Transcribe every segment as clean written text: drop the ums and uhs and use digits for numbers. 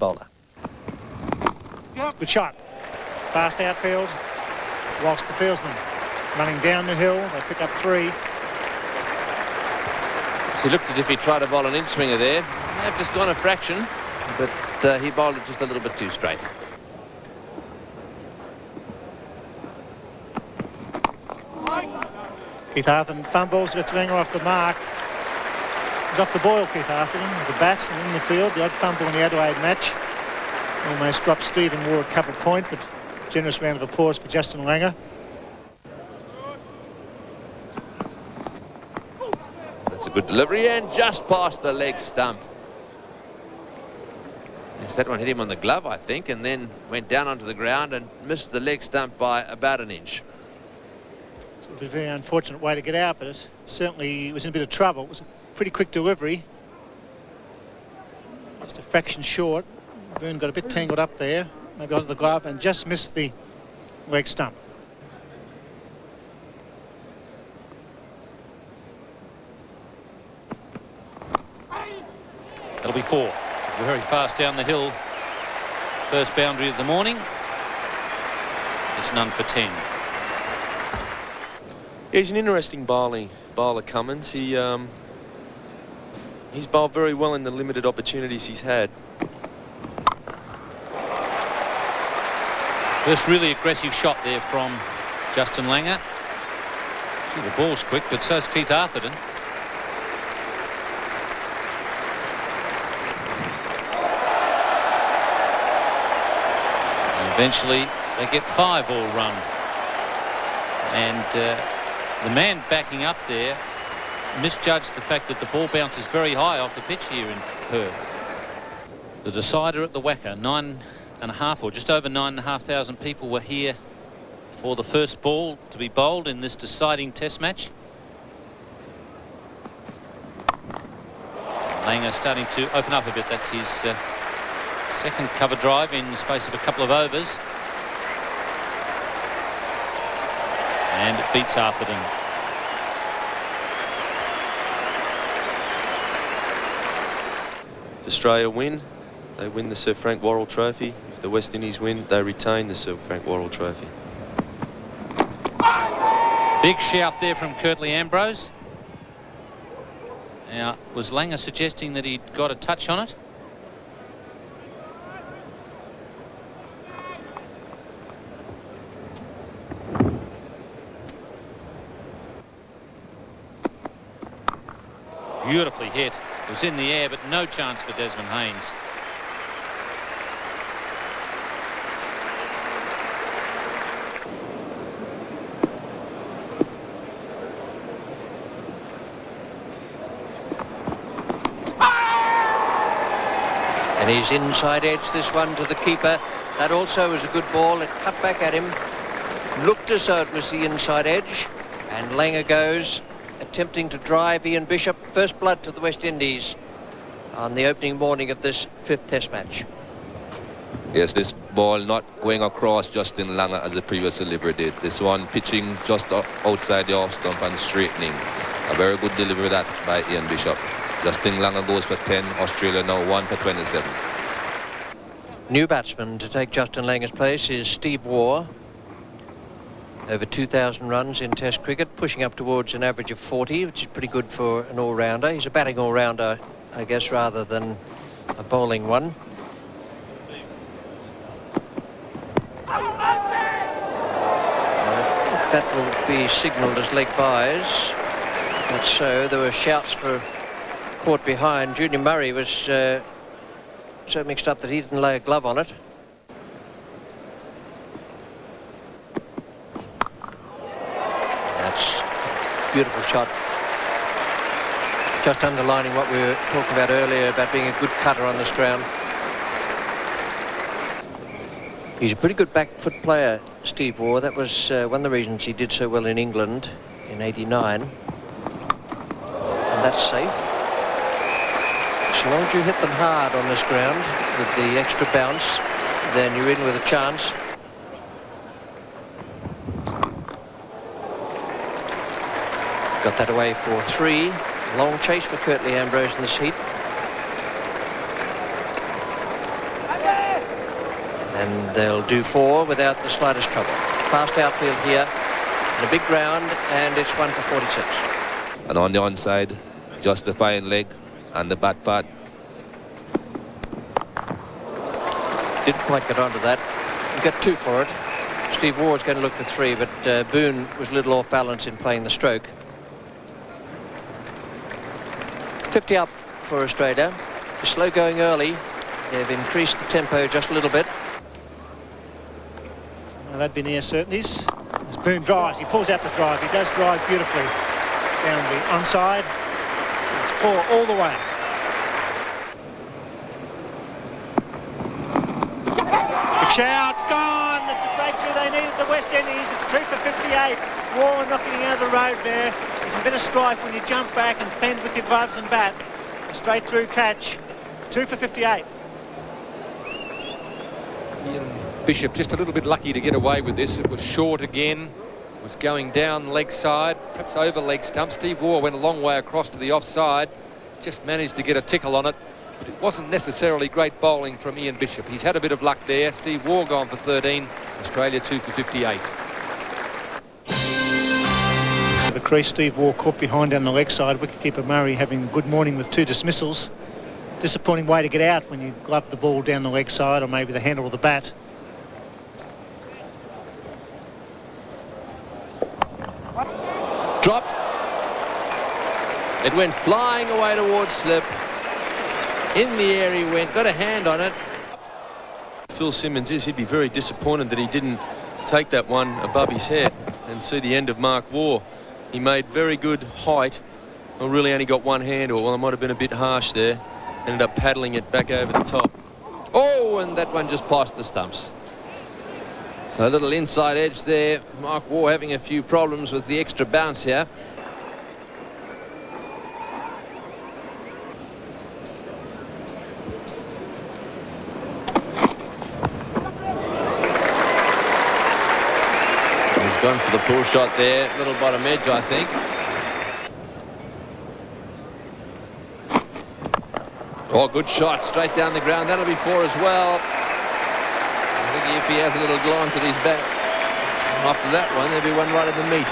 bowler. Good shot. Fast outfield. Whilst the fieldsman running down the hill, they pick up 3. He looked as if he tried to bowl an in-swinger there. May have just gone a fraction, but he bowled it just a little bit too straight. Keith Atherton fumbles, gets Langer off the mark. He's off the boil, Keith Atherton, with the bat and in the field. The odd fumble in the Adelaide match. Almost dropped Stephen Waugh a couple point, but generous round of applause for Justin Langer. That's a good delivery and just past the leg stump. Yes, that one hit him on the glove, I think, and then went down onto the ground and missed the leg stump by about an inch. It was a very unfortunate way to get out, but it certainly was in a bit of trouble. It was a pretty quick delivery. Just a fraction short. Byrne got a bit tangled up there, maybe onto the glove, and just missed the leg stump. That'll be 4. Very fast down the hill. First boundary of the morning. It's none for 10. He's an interesting bowler, Cummins. He's bowled very well in the limited opportunities he's had. First really aggressive shot there from Justin Langer. Gee, the ball's quick, but so's Keith Atherton. And eventually they get 5 all run. And the man backing up there misjudged the fact that the ball bounces very high off the pitch here in Perth. The decider at the Wacker, 9.5 or just over 9,500 people were here for the first ball to be bowled in this deciding test match. Langer starting to open up a bit. That's his second cover drive in the space of a couple of overs. And it beats Atherton. If Australia win, they win the Sir Frank Worrell Trophy. If the West Indies win, they retain the Sir Frank Worrell Trophy. Big shout there from Curtly Ambrose. Now, was Langer suggesting that he'd got a touch on it? Beautifully hit. It was in the air, but no chance for Desmond Haynes. And he's inside edge, this one to the keeper. That also was a good ball. It cut back at him. Looked as though it was the inside edge. And Langer goes, attempting to drive Ian Bishop. First blood to the West Indies on the opening morning of this 5th test match. Yes, this ball not going across Justin Langer as the previous delivery did. This one pitching just outside the off stump and straightening. A very good delivery that by Ian Bishop. Justin Langer goes for 10. Australia now 1 for 27. New batsman to take Justin Langer's place is Steve Waugh. Over 2,000 runs in Test cricket, pushing up towards an average of 40, which is pretty good for an all-rounder. He's a batting all-rounder, I guess, rather than a bowling one. That will be signalled as leg byes. That's so. There were shouts for caught behind. Junior Murray was so mixed up that he didn't lay a glove on it. That's a beautiful shot. Just underlining what we were talking about earlier about being a good cutter on this ground. He's a pretty good back foot player, Steve Waugh. That was one of the reasons he did so well in England in '89. And that's safe. So long as you hit them hard on this ground with the extra bounce, then you're in with a chance. Got that away for 3. Long chase for Curtly Ambrose in this heat. And they'll do 4 without the slightest trouble. Fast outfield here, in a big ground, and it's 1 for 46. And on the onside, just the fine leg and the bat pad. Didn't quite get onto that. You got 2 for it. Steve Waugh's going to look for 3, but Boone was a little off balance in playing the stroke. 50 up for Australia. Slow going early. They've increased the tempo just a little bit. Well, that'd be near certainties. As Boone drives, he pulls out the drive. He does drive beautifully down the onside. It's 4 all the way. Big shout, gone. It's a breakthrough they needed, the West Indies. It's 2 for 58. Waugh knocking it out of the road there. It's a bit of strike when you jump back and fend with your gloves and bat. A straight through catch. 2 for 58. Ian Bishop just a little bit lucky to get away with this. It was short again. Was going down leg side, perhaps over leg stump. Steve Waugh went a long way across to the offside. Just managed to get a tickle on it. But it wasn't necessarily great bowling from Ian Bishop. He's had a bit of luck there. Steve Waugh gone for 13. Australia 2 for 58. The crease, Steve Waugh caught behind down the leg side. Wicketkeeper Murray having a good morning with 2 dismissals. Disappointing way to get out when you glove the ball down the leg side or maybe the handle of the bat. Dropped. It went flying away towards slip. In the air he went, got a hand on it. Phil Simmons he'd be very disappointed that he didn't take that one above his head and see the end of Mark Waugh. He made very good height. Well, really only got one hand, or well, it might have been a bit harsh there. Ended up paddling it back over the top. Oh, and that one just passed the stumps. So a little inside edge there. Mark Waugh having a few problems with the extra bounce here. He's gone for the pull shot there. Little bottom edge, I think. Oh, good shot, straight down the ground. That'll be 4 as well. I think if he has a little glance at his back after that one, there'll be one right at the meat.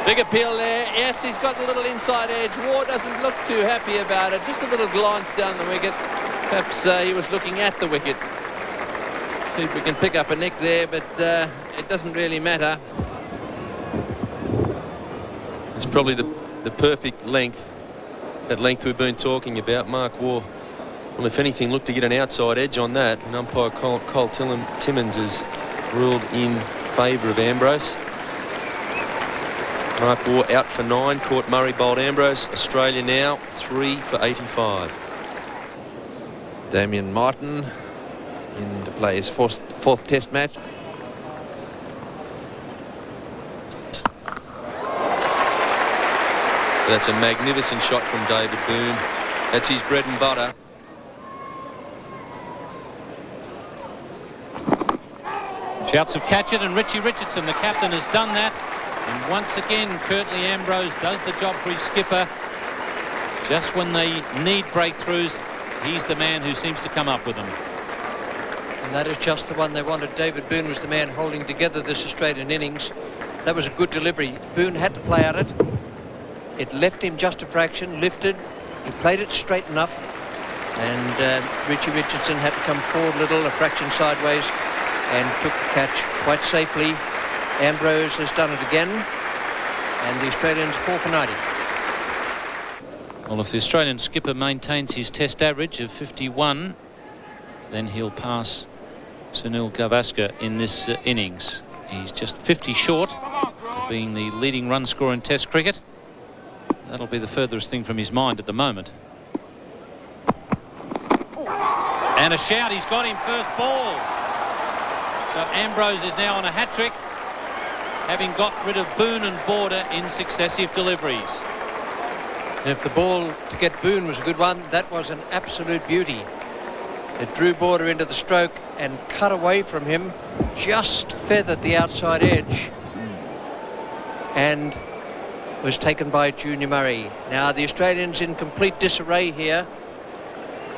Big appeal there. Yes, he's got a little inside edge. Waugh doesn't look too happy about it. Just a little glance down the wicket. Perhaps he was looking at the wicket. See if we can pick up a nick there, but it doesn't really matter. It's probably the perfect length, that length we've been talking about. Mark Waugh, well, if anything, looked to get an outside edge on that, and umpire Cole Timmins has ruled in favour of Ambrose. Mark Waugh out for 9, caught Murray, bowled Ambrose. Australia now 3 for 85. Damien Martin in to play his fourth test match. That's a magnificent shot from David Boone. That's his bread and butter. Shouts of catch it, and Richie Richardson, the captain, has done that. And once again, Curtly Ambrose does the job for his skipper. Just when they need breakthroughs, he's the man who seems to come up with them. And that is just the one they wanted. David Boone was the man holding together this Australian innings. That was a good delivery. Boone had to play at it. It left him just a fraction, lifted. He played it straight enough. And Richie Richardson had to come forward a little, a fraction sideways, and took the catch quite safely. Ambrose has done it again. And the Australians 4 for 90. Well, if the Australian skipper maintains his test average of 51, then he'll pass Sunil Gavaskar in this innings. He's just 50 short of being the leading run scorer in Test cricket. That'll be the furthest thing from his mind at the moment. And a shout, he's got him first ball. So Ambrose is now on a hat-trick, having got rid of Boone and Border in successive deliveries. And if the ball to get Boone was a good one, that was an absolute beauty. It drew Border into the stroke and cut away from him, just feathered the outside edge, and was taken by Junior Murray. Now the Australians in complete disarray here.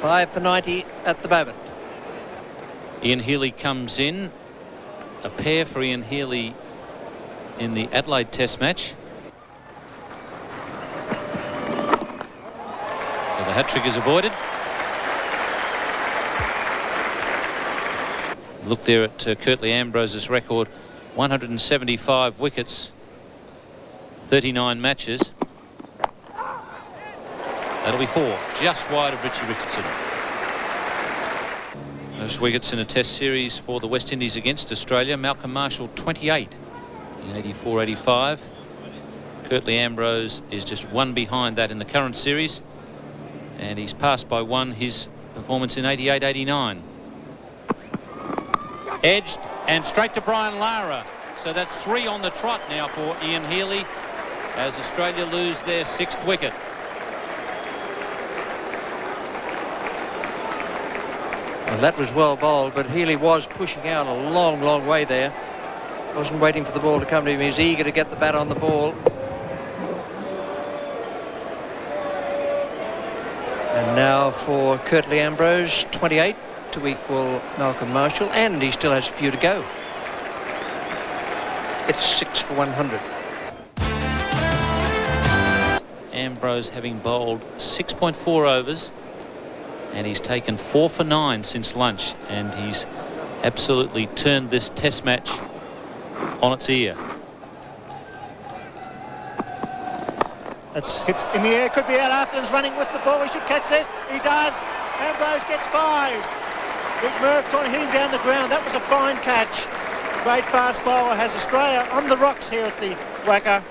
5 for 90 at the moment. Ian Healy comes in. A pair for Ian Healy in the Adelaide Test match. So the hat-trick is avoided. Look there at Curtly Ambrose's record, 175 wickets, 39 matches. That'll be 4, just wide of Richie Richardson. Those wickets in a test series for the West Indies against Australia. Malcolm Marshall 28 in 84-85. Curtly Ambrose is just 1 behind that in the current series, and he's passed by 1 his performance in 88-89. Edged and straight to Brian Lara. So that's 3 on the trot now for Ian Healy as Australia lose their 6th wicket. Well, that was well bowled, but Healy was pushing out a long way there. Wasn't waiting for the ball to come to him. He's eager to get the bat on the ball. And now for Curtly Ambrose, 28 to equal Malcolm Marshall, and he still has a few to go. It's 6 for 100. Ambrose having bowled 6.4 overs, and he's taken 4 for 9 since lunch, and he's absolutely turned this test match on its ear. That's hits in the air, could be out. Arthur's running with the ball, he should catch this. He does. Ambrose gets 5. Big Murph trying to hit him down the ground. That was a fine catch. Great fast bowler has Australia on the rocks here at the Wacker.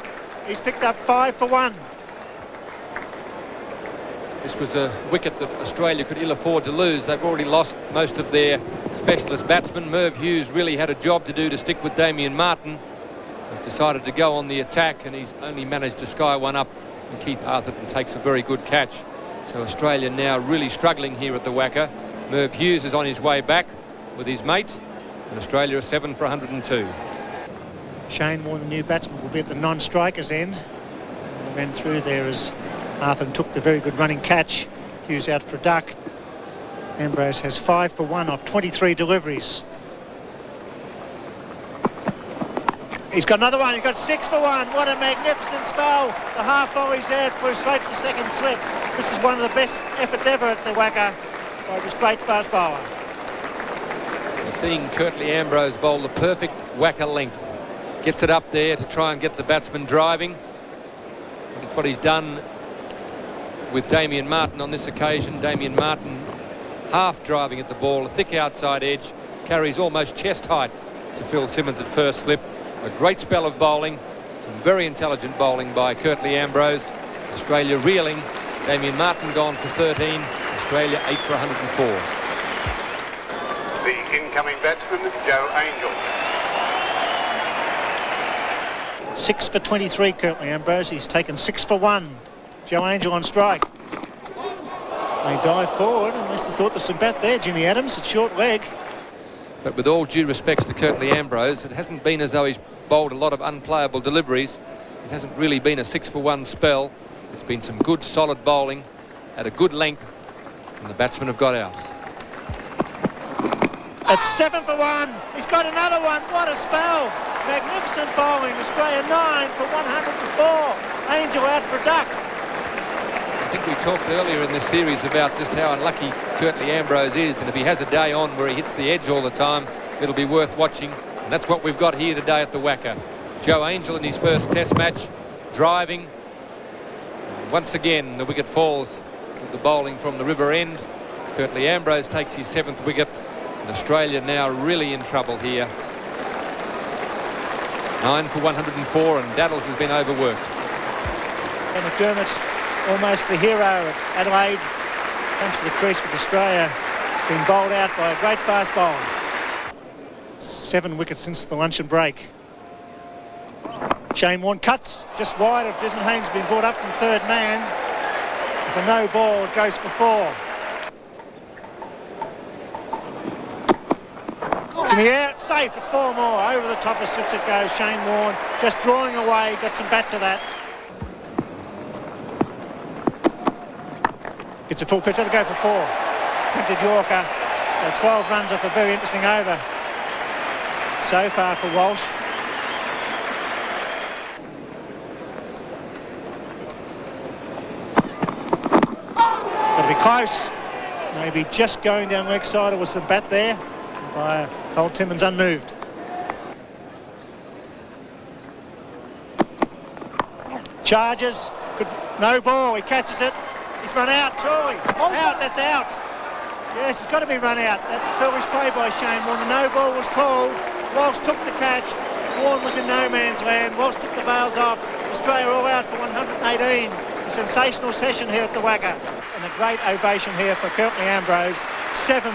He's picked up 5 for 1. This was a wicket that Australia could ill afford to lose. They've already lost most of their specialist batsmen. Merv Hughes really had a job to do to stick with Damien Martin. He's decided to go on the attack, and he's only managed to sky one up, and Keith Arthurton takes a very good catch. So Australia now really struggling here at the Wacker. Merv Hughes is on his way back with his mate, and Australia are 7 for 102. Shane Warne, the new batsman, will be at the non-strikers end. Ran through there as Arthurton took the very good running catch. Hughes out for a duck. Ambrose has 5 for 1 off 23 deliveries. He's got another one. He's got 6 for 1. What a magnificent spell. The half volley's there for a straight to second slip. This is one of the best efforts ever at the Wacker by this great fast bowler. We're seeing Curtly Ambrose bowl the perfect Wacker length. Gets it up there to try and get the batsman driving. It's what he's done with Damien Martin on this occasion. Damien Martin half driving at the ball, a thick outside edge, carries almost chest height to Phil Simmons at first slip. A great spell of bowling, some very intelligent bowling by Curtly Ambrose. Australia reeling. Damien Martin gone for 13. Australia 8 for 104. The incoming batsman, Joe Angel. 6 for 23, Curtly Ambrose. He's taken 6 for 1. Joe Angel on strike. They dive forward, unless they thought there was some bat there, Jimmy Adams, at short leg. But with all due respects to Curtly Ambrose, it hasn't been as though he's bowled a lot of unplayable deliveries. It hasn't really been a 6 for 1 spell. It's been some good solid bowling at a good length, and the batsmen have got out. It's 7 for 1. He's got another one. What a spell. Magnificent bowling. Australia 9 for 104. Angel out for a duck. I think we talked earlier in this series about just how unlucky Curtly Ambrose is, and if he has a day on where he hits the edge all the time, it'll be worth watching, and that's what we've got here today at the Wacker. Joe Angel in his first test match, driving. Once again, the wicket falls with the bowling from the river end. Curtly Ambrose takes his 7th wicket, and Australia now really in trouble here. 9 for 104, and Daddles has been overworked. And McDermott, almost the hero at Adelaide, comes to the crease with Australia, being bowled out by a great fast bowler. 7 wickets since the luncheon break. Shane Warne cuts just wide of Desmond Haynes, been brought up from third man. With a no ball, it goes for 4. It's in the air, it's safe, it's 4 more. Over the top of slips it goes. Shane Warne just drawing away, got some bat to that. It's a full pitch, that'll go for 4. attempted Yorker. So 12 runs off a very interesting over so far for Walsh. Got to be close. Maybe just going down leg side. It was the bat there by Cole Timmins unmoved. Charges. No ball. He catches it. He's run out, surely. Out, that's out. Yes, it's got to be run out. That foolish play by Shane Warne. The no ball was called. Walsh took the catch. Warne was in no man's land. Walsh took the veils off. Australia all out for 118. A sensational session here at the Wacker. And a great ovation here for Curtly Ambrose. 7